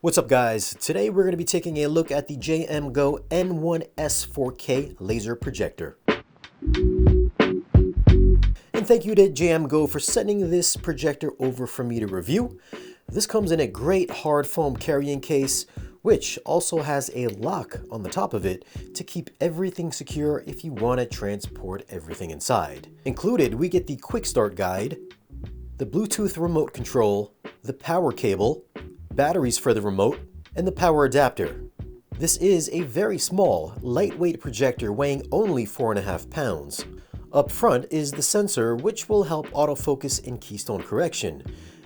What's up guys? Today we're going to be taking a look at the JMGO N1S 4K laser projector. And thank you to JMGO for sending this projector over for me to review. This comes in a great hard foam carrying case, which also has a lock on the top of it to keep everything secure if you want to transport everything inside. Included, we get the quick start guide, the Bluetooth remote control, the power cable, batteries for the remote, and the power adapter. This is a very small, lightweight projector weighing only 4.5 pounds. Up front is the sensor, which will help autofocus in keystone correction,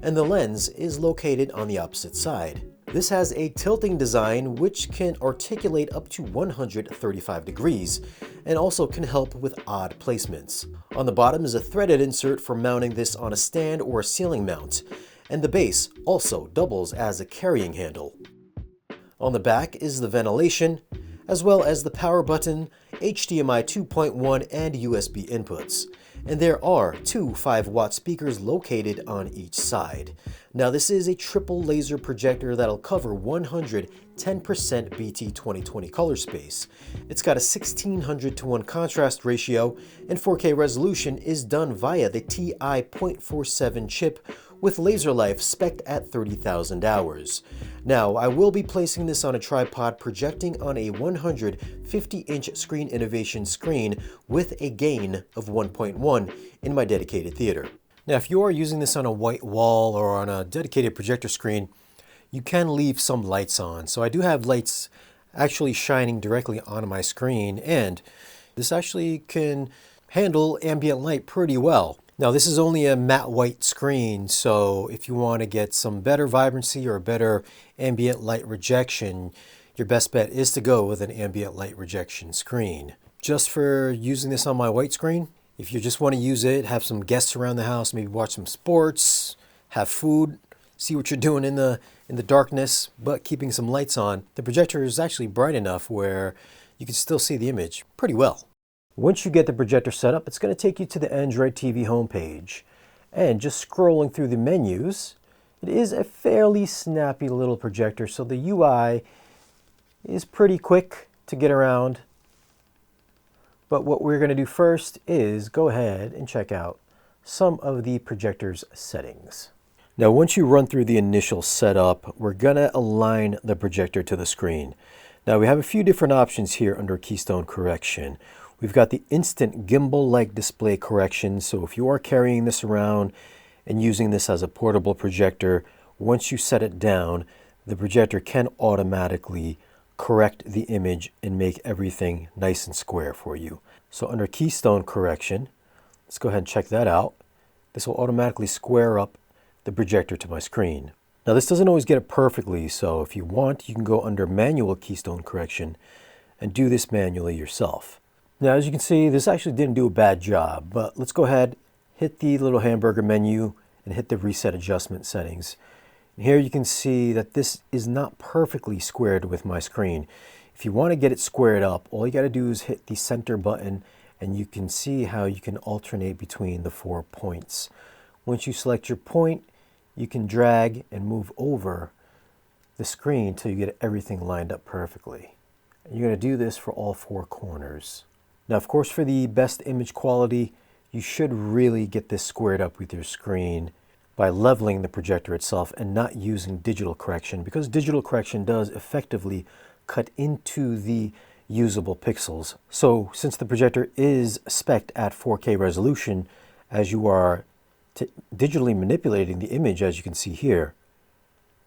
and the lens is located on the opposite side. This has a tilting design which can articulate up to 135 degrees and also can help with odd placements. On the bottom is a threaded insert for mounting this on a stand or a ceiling mount, and the base also doubles as a carrying handle. On the back is the ventilation, as well as the power button, HDMI 2.1 and USB inputs. And there are two 5-watt speakers located on each side. Now this is a triple laser projector that'll cover 110% BT 2020 color space. It's got a 1600:1 contrast ratio, and 4K resolution is done via the TI.47 chip with laser life spec'd at 30,000 hours. Now, I will be placing this on a tripod projecting on a 150-inch Screen Innovation screen with a gain of 1.1 in my dedicated theater. Now, if you are using this on a white wall or on a dedicated projector screen, you can leave some lights on. So I do have lights actually shining directly on my screen, and this actually can handle ambient light pretty well. Now this is only a matte white screen, so if you want to get some better vibrancy or better ambient light rejection, your best bet is to go with an ambient light rejection screen. Just for using this on my white screen, if you just want to use it, have some guests around the house, maybe watch some sports, have food, see what you're doing in the darkness, but keeping some lights on, the projector is actually bright enough where you can still see the image pretty well. Once you get the projector set up, it's going to take you to the Android TV homepage. And just scrolling through the menus, it is a fairly snappy little projector, so the UI is pretty quick to get around. But what we're going to do first is go ahead and check out some of the projector's settings. Now, once you run through the initial setup, we're going to align the projector to the screen. Now, we have a few different options here under keystone correction. We've got the instant gimbal-like display correction, so if you are carrying this around and using this as a portable projector, once you set it down, the projector can automatically correct the image and make everything nice and square for you. So under keystone correction, let's go ahead and check that out. This will automatically square up the projector to my screen. Now this doesn't always get it perfectly, so if you want, you can go under manual keystone correction and do this manually yourself. Now, as you can see, this actually didn't do a bad job, but let's go ahead, hit the little hamburger menu and hit the reset adjustment settings. And here you can see that this is not perfectly squared with my screen. If you want to get it squared up, all you got to do is hit the center button, and you can see how you can alternate between the 4 points. Once you select your point, you can drag and move over the screen until you get everything lined up perfectly. And you're going to do this for all 4 corners. Now, of course, for the best image quality, you should really get this squared up with your screen by leveling the projector itself and not using digital correction, because digital correction does effectively cut into the usable pixels. So since the projector is spec'd at 4K resolution, as you are digitally manipulating the image, as you can see here,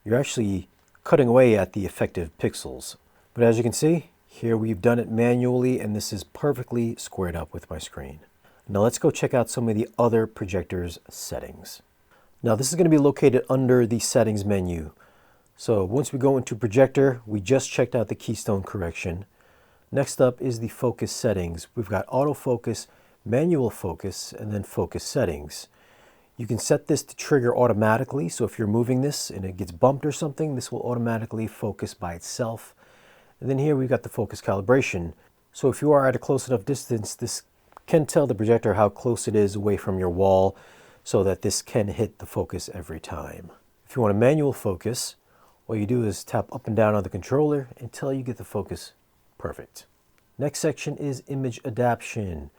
you're actually cutting away at the effective pixels. But as you can see, here we've done it manually, and this is perfectly squared up with my screen. Now let's go check out some of the other projector's settings. Now this is going to be located under the settings menu. So once we go into projector, we just checked out the keystone correction. Next up is the focus settings. We've got autofocus, manual focus, and then focus settings. You can set this to trigger automatically, so if you're moving this and it gets bumped or something, this will automatically focus by itself. And then here we've got the focus calibration. So if you are at a close enough distance, this can tell the projector how close it is away from your wall, so that this can hit the focus every time. If you want a manual focus, All you do is tap up and down on the controller until you get the focus perfect. Next section is image adaptation.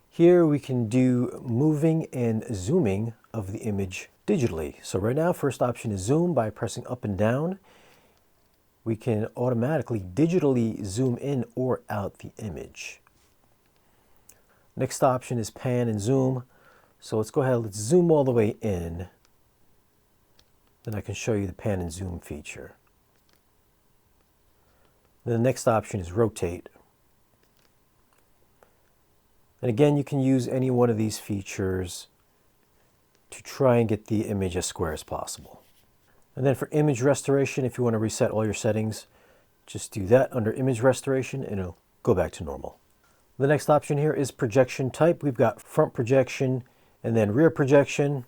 Here we can do moving and zooming of the image digitally. So right now, first option is zoom. By pressing up and down, we can automatically digitally zoom in or out the image. Next option is pan and zoom. So let's go ahead, let's zoom all the way in. Then I can show you the pan and zoom feature. Then the next option is rotate. And again, you can use any one of these features to try and get the image as square as possible. And then for image restoration, if you want to reset all your settings, just do that under image restoration and it'll go back to normal. The next option here is projection type. We've got front projection and then rear projection.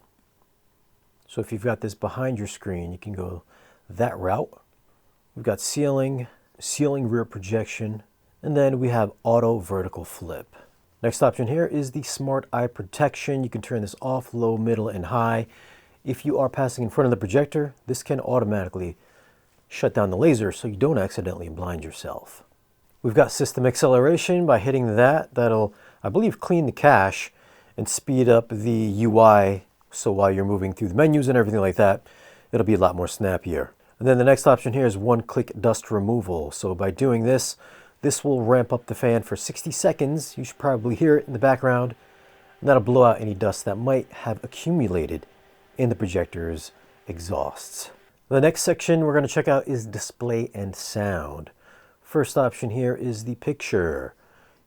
So if you've got this behind your screen, you can go that route. We've got ceiling rear projection, and then we have auto vertical flip. Next option here is the smart eye protection. You can turn this off, low, middle, and high. If you are passing in front of the projector, this can automatically shut down the laser so you don't accidentally blind yourself. We've got system acceleration. By hitting that, that'll, I believe, clean the cache and speed up the UI. So while you're moving through the menus and everything like that, it'll be a lot more snappier. And then the next option here is one-click dust removal. So by doing this, this will ramp up the fan for 60 seconds. You should probably hear it in the background. And that'll blow out any dust that might have accumulated in the projector's exhausts. The next section we're going to check out is display and sound. First option here is the picture.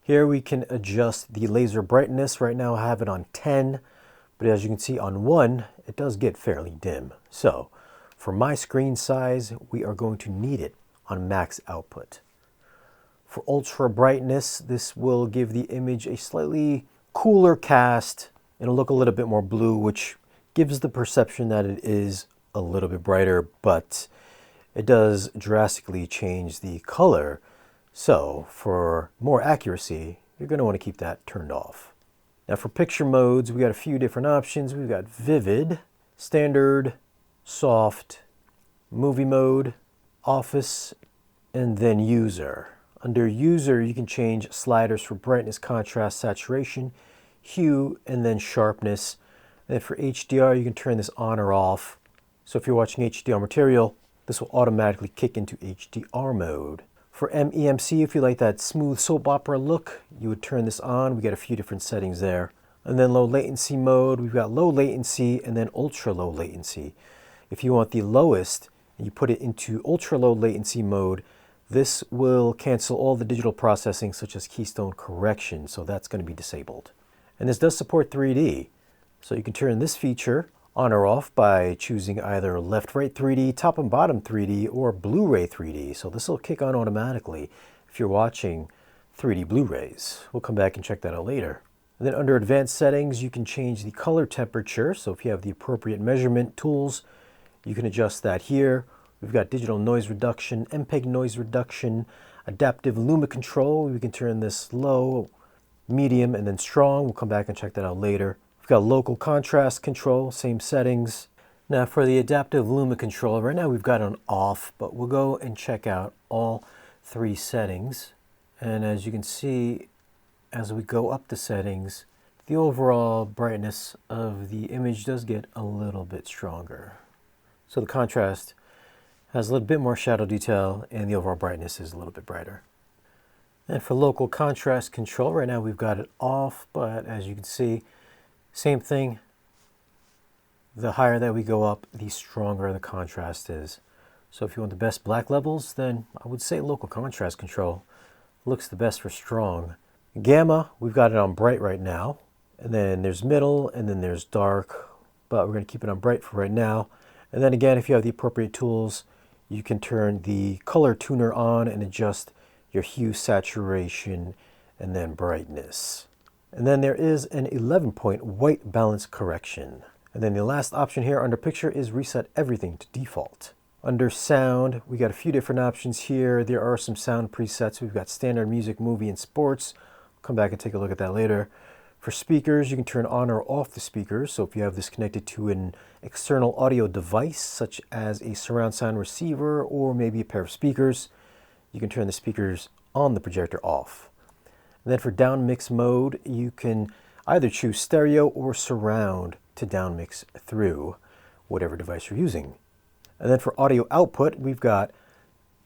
Here we can adjust the laser brightness. Right now I have it on 10, but as you can see on 1, it does get fairly dim. So for my screen size, we are going to need it on max output. For ultra brightness, this will give the image a slightly cooler cast. It'll look a little bit more blue, which gives the perception that it is a little bit brighter, but it does drastically change the color. So for more accuracy, you're going to want to keep that turned off. Now for picture modes, we got a few different options. We've got vivid, standard, soft, movie mode, office, and then user. Under user, you can change sliders for brightness, contrast, saturation, hue, and then sharpness. And then for HDR, you can turn this on or off. So if you're watching HDR material, this will automatically kick into HDR mode. For MEMC, if you like that smooth soap opera look, you would turn this on. We got a few different settings there. And then low latency mode, we've got low latency and then ultra low latency. If you want the lowest and you put it into ultra low latency mode, this will cancel all the digital processing such as keystone correction, so that's going to be disabled. And this does support 3D, so you can turn this feature on or off by choosing either left-right 3D, top and bottom 3D, or Blu-ray 3D. So this will kick on automatically if you're watching 3D Blu-rays. We'll come back and check that out later. And then under advanced settings, you can change the color temperature. So if you have the appropriate measurement tools, you can adjust that here. We've got digital noise reduction, MPEG noise reduction, adaptive luma control. We can turn this low, medium, and then strong. We'll come back and check that out later. We've got local contrast control, same settings. Now for the adaptive luma control, right now we've got it on off, but we'll go and check out all 3 settings. And as you can see, as we go up the settings, the overall brightness of the image does get a little bit stronger. So the contrast has a little bit more shadow detail and the overall brightness is a little bit brighter. And for local contrast control, right now we've got it off, but as you can see, same thing. The higher that we go up, the stronger the contrast is. So if you want the best black levels, then I would say local contrast control looks the best for strong. Gamma, we've got it on bright right now. And then there's middle, and then there's dark. But we're going to keep it on bright for right now. And then again, if you have the appropriate tools, you can turn the color tuner on and adjust your hue, saturation, and then brightness. And then there is an 11-point white balance correction. And then the last option here under picture is reset everything to default. Under sound, we got a few different options here. There are some sound presets. We've got standard music, movie, and sports. I'll come back and take a look at that later. For speakers, you can turn on or off the speakers. So if you have this connected to an external audio device, such as a surround sound receiver or maybe a pair of speakers, you can turn the speakers on the projector off. And then for down mix mode, you can either choose stereo or surround to down mix through whatever device you're using. And then for audio output, we've got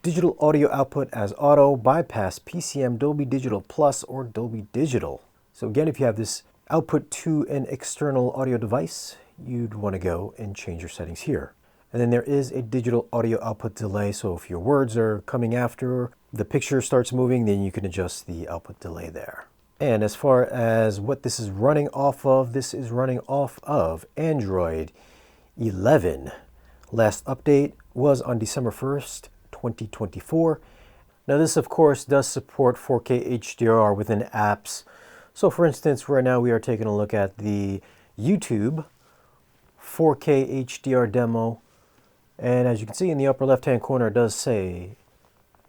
digital audio output as auto, bypass, PCM, Dolby Digital Plus, or Dolby Digital. So again, if you have this output to an external audio device, you'd want to go and change your settings here. And then there is a digital audio output delay, so if your words are coming after the picture starts moving, then you can adjust the output delay there. And as far as what this is running off of, this is running off of Android 11. Last update was on December 1st, 2024. Now this of course does support 4K HDR within apps. So for instance, right now we are taking a look at the YouTube 4K HDR demo. And as you can see in the upper left-hand corner, it does say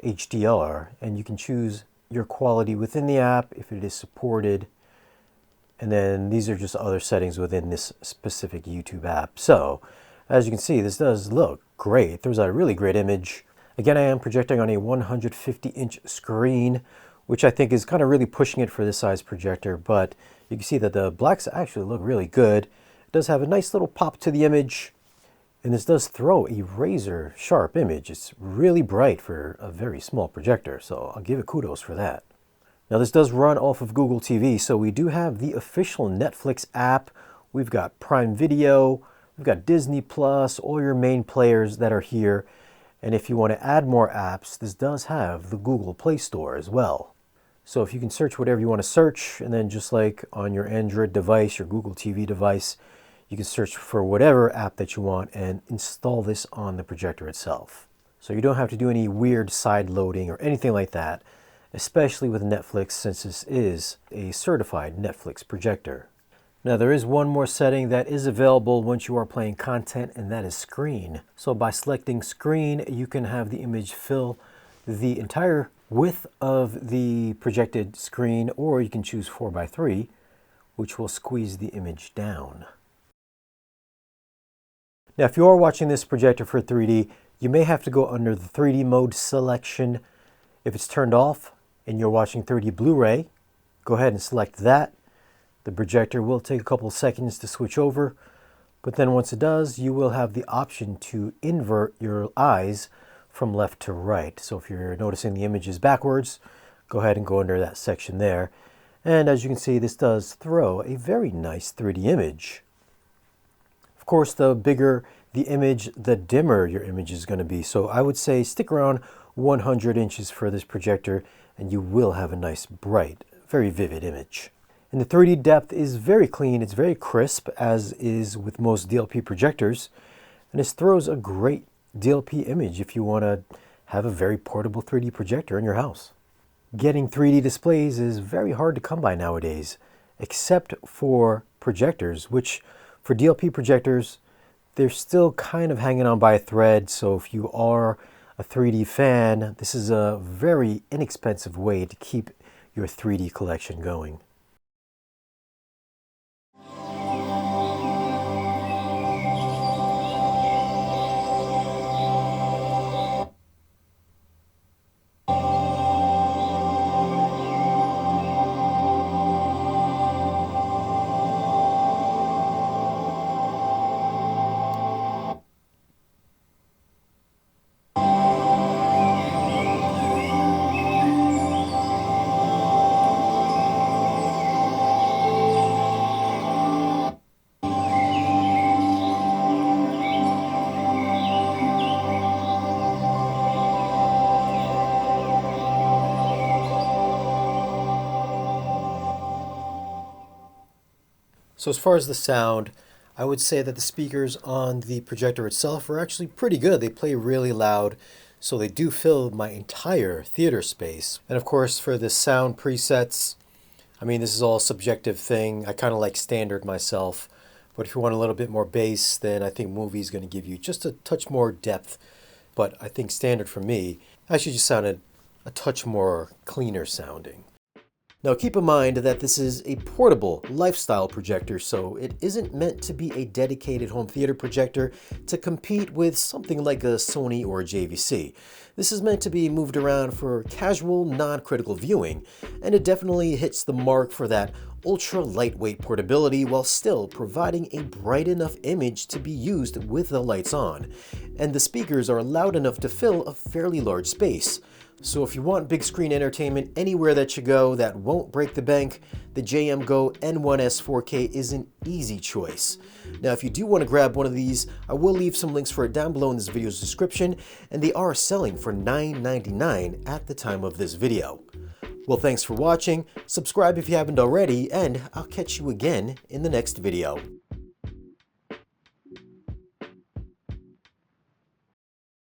HDR, and you can choose your quality within the app if it is supported. And then these are just other settings within this specific YouTube app. So as you can see, this does look great. It throws out a really great image. Again, I am projecting on a 150-inch screen, which I think is kind of really pushing it for this size projector, but you can see that the blacks actually look really good. It does have a nice little pop to the image, and this does throw a razor sharp image. It's really bright for a very small projector, so I'll give it kudos for that. Now this does run off of Google TV, so we do have the official Netflix app. We've got Prime Video, we've got Disney Plus, all your main players that are here. And if you want to add more apps, this does have the Google Play Store as well. So if you can search whatever you want to search, and then just like on your Android device, your Google TV device, you can search for whatever app that you want and install this on the projector itself. So you don't have to do any weird side loading or anything like that, especially with Netflix, since this is a certified Netflix projector. Now there is one more setting that is available once you are playing content, and that is screen. So by selecting screen, you can have the image fill the entire width of the projected screen, or you can choose 4:3, which will squeeze the image down. Now if you are watching this projector for 3D, you may have to go under the 3D mode selection. If it's turned off and you're watching 3D Blu-ray, go ahead and select that. The projector will take a couple seconds to switch over, but then once it does, you will have the option to invert your eyes from left to right. So if you're noticing the image is backwards, go ahead and go under that section there. And as you can see, this does throw a very nice 3D image. Of course, the bigger the image, the dimmer your image is going to be. So I would say stick around 100 inches for this projector, and you will have a nice, bright, very vivid image. And the 3D depth is very clean, it's very crisp, as is with most DLP projectors. And this throws a great DLP image if you want to have a very portable 3D projector in your house. Getting 3D displays is very hard to come by nowadays, except for projectors, which for DLP projectors, they're still kind of hanging on by a thread. So if you are a 3D fan, this is a very inexpensive way to keep your 3D collection going. So as far as the sound, I would say that the speakers on the projector itself are actually pretty good. They play really loud, so they do fill my entire theater space. And of course, for the sound presets, I mean, this is all a subjective thing. I kind of like standard myself, but if you want a little bit more bass, then I think movie is going to give you just a touch more depth. But I think standard for me actually just sounded a touch more cleaner sounding. Now keep in mind that this is a portable lifestyle projector, so it isn't meant to be a dedicated home theater projector to compete with something like a Sony or a JVC. This is meant to be moved around for casual, non-critical viewing, and it definitely hits the mark for that ultra lightweight portability while still providing a bright enough image to be used with the lights on. And the speakers are loud enough to fill a fairly large space. So if you want big screen entertainment anywhere that you go that won't break the bank, the JMGO N1S 4K is an easy choice. Now if you do want to grab one of these, I will leave some links for it down below in this video's description, and they are selling for $9.99 at the time of this video. Well, thanks for watching, subscribe if you haven't already, and I'll catch you again in the next video.